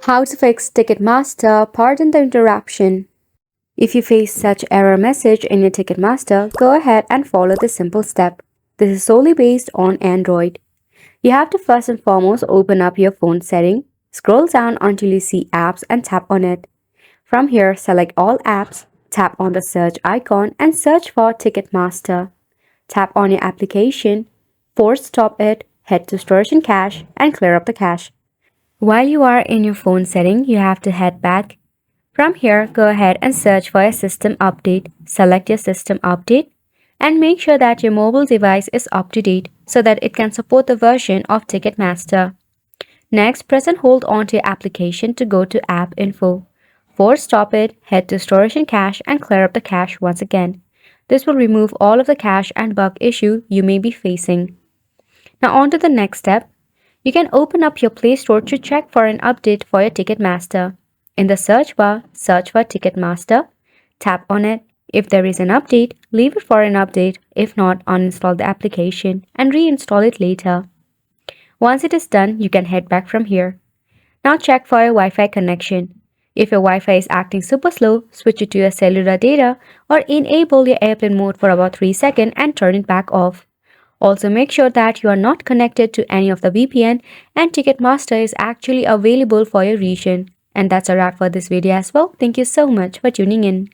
How to fix Ticketmaster, pardon the interruption. If you face such error message in your Ticketmaster, go ahead and follow this simple step. This is solely based on Android. You have to first and foremost open up your phone setting, scroll down until you see apps and tap on it. From here, select all apps, tap on the search icon and search for Ticketmaster. Tap on your application, force stop it, head to storage and cache and clear up the cache. While you are in your phone setting, you have to head back. From here, go ahead and search for a system update. Select your system update and make sure that your mobile device is up to date so that it can support the version of Ticketmaster. Next, press and hold on to your application to go to App Info. Force stop it, head to Storage and Cache and clear up the cache once again. This will remove all of the cache and bug issue you may be facing. Now on to the next step. You can open up your Play Store to check for an update for your Ticketmaster. In the search bar, search for Ticketmaster, tap on it. If there is an update, leave it for an update. If not, uninstall the application and reinstall it later. Once it is done, you can head back from here. Now check for your Wi-Fi connection. If your Wi-Fi is acting super slow, switch it to your cellular data or enable your airplane mode for about 3 seconds and turn it back off. Also make sure that you are not connected to any of the VPN and Ticketmaster is actually available for your region. And that's a wrap for this video as well. Thank you so much for tuning in.